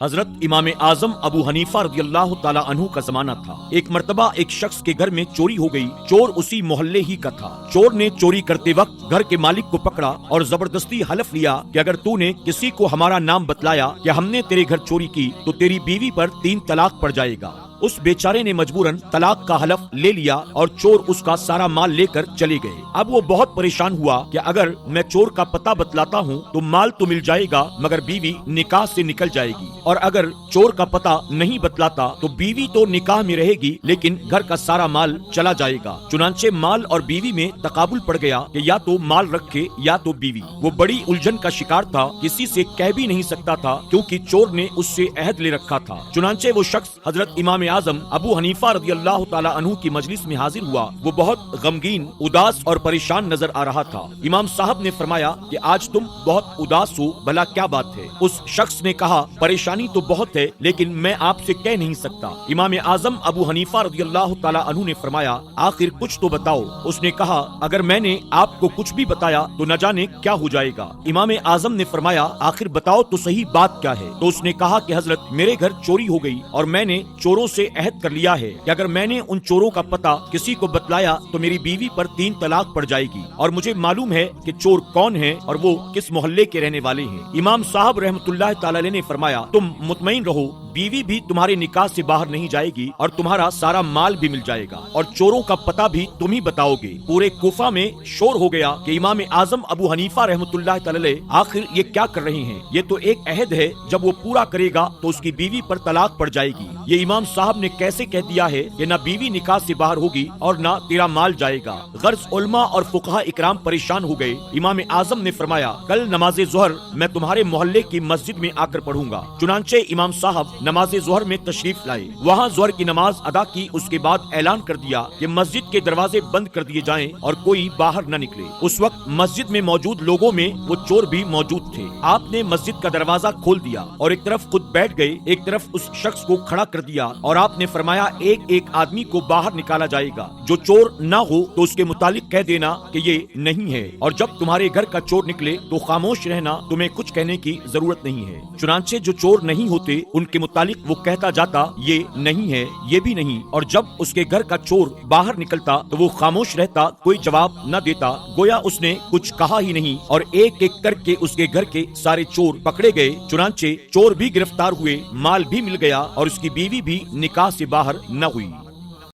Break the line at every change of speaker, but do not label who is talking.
حضرت امام اعظم ابو حنیفہ رضی اللہ تعالیٰ عنہ کا زمانہ تھا۔ ایک مرتبہ ایک شخص کے گھر میں چوری ہو گئی۔ چور اسی محلے ہی کا تھا۔ چور نے چوری کرتے وقت گھر کے مالک کو پکڑا اور زبردستی حلف لیا کہ اگر تو نے کسی کو ہمارا نام بتلایا کہ ہم نے تیرے گھر چوری کی تو تیری بیوی پر 3 طلاق پڑ جائے گا۔ اس بیچارے نے مجبوراً طلاق کا حلف لے لیا اور چور اس کا سارا مال لے کر چلے گئے۔ اب وہ بہت پریشان ہوا کہ اگر میں چور کا پتہ بتلاتا ہوں تو مال تو مل جائے گا مگر بیوی نکاح سے نکل جائے گی، اور اگر چور کا پتہ نہیں بتلاتا تو بیوی تو نکاح میں رہے گی لیکن گھر کا سارا مال چلا جائے گا۔ چنانچہ مال اور بیوی میں تقابل پڑ گیا کہ یا تو مال رکھے یا تو بیوی۔ وہ بڑی الجھن کا شکار تھا، کسی سے کہہ بھی نہیں سکتا تھا کیونکہ چور نے اس سے عہد لے رکھا تھا۔ چنانچہ وہ شخص حضرت امام اعظم ابو حنیفہ رضی اللہ تعالیٰ عنہ کی مجلس میں حاضر ہوا۔ وہ بہت غمگین، اداس اور پریشان نظر آ رہا تھا۔ امام صاحب نے فرمایا کہ آج تم بہت اداس ہو، بھلا کیا بات ہے؟ اس شخص نے کہا پریشانی تو بہت ہے لیکن میں آپ سے کہہ نہیں سکتا۔ امام اعظم ابو حنیفہ رضی اللہ تعالیٰ عنہ نے فرمایا آخر کچھ تو بتاؤ۔ اس نے کہا اگر میں نے آپ کو کچھ بھی بتایا تو نہ جانے کیا ہو جائے گا۔ امام اعظم نے فرمایا آخر بتاؤ تو صحیح بات کیا ہے؟ تو اس نے کہا کہ حضرت میرے گھر چوری ہو گئی اور میں نے چوروں سے عہد کر لیا ہے کہ اگر میں نے ان چوروں کا پتہ کسی کو بتلایا تو میری بیوی پر 3 طلاق پڑ جائے گی، اور مجھے معلوم ہے کہ چور کون ہیں اور وہ کس محلے کے رہنے والے ہیں۔ امام صاحب رحمۃ اللہ تعالی علیہ نے فرمایا تم مطمئن رہو، بیوی بھی تمہارے نکاح سے باہر نہیں جائے گی اور تمہارا سارا مال بھی مل جائے گا، اور چوروں کا پتہ بھی تم ہی بتاؤ گے۔ پورے کوفہ میں شور ہو گیا کہ امام اعظم ابو حنیفہ رحمۃ اللہ تعالی علیہ آخر یہ کیا کر رہے ہیں؟ یہ تو ایک عہد ہے، جب وہ پورا کرے گا تو اس کی بیوی پر طلاق پڑ جائے گی۔ یہ امام صاحب نے کیسے کہہ دیا ہے کہ نہ بیوی نکاح سے باہر ہوگی اور نہ تیرا مال جائے گا؟ غرض علماء اور فقہاء اکرام پریشان ہو گئے۔ امام اعظم نے فرمایا کل نماز ظہر میں تمہارے محلے کی مسجد میں آ کر پڑھوں گا۔ چنانچہ امام صاحب نماز ظہر میں تشریف لائے، وہاں ظہر کی نماز ادا کی۔ اس کے بعد اعلان کر دیا کہ مسجد کے دروازے بند کر دیے جائیں اور کوئی باہر نہ نکلے۔ اس وقت مسجد میں موجود لوگوں میں وہ چور بھی موجود تھے۔ آپ نے مسجد کا دروازہ کھول دیا اور ایک طرف خود بیٹھ گئے، ایک طرف اس شخص کو کھڑا کر دیا، اور آپ نے فرمایا ایک ایک آدمی کو باہر نکالا جائے گا، جو چور نہ ہو تو اس کے متعلق کہہ دینا کہ یہ نہیں ہے، اور جب تمہارے گھر کا چور نکلے تو خاموش رہنا، تمہیں کچھ کہنے کی ضرورت نہیں ہے۔ چنانچہ جو چور نہیں ہوتے ان کے متعلق وہ کہتا جاتا یہ نہیں ہے، یہ بھی نہیں، اور جب اس کے گھر کا چور باہر نکلتا تو وہ خاموش رہتا، کوئی جواب نہ دیتا، گویا اس نے کچھ کہا ہی نہیں، اور ایک ایک کر کے اس کے گھر کے سارے چور پکڑے گئے۔ چنانچہ چور بھی گرفتار ہوئے، مال بھی مل گیا اور اس کی بیوی بھی نکاح سے باہر نہ ہوئی۔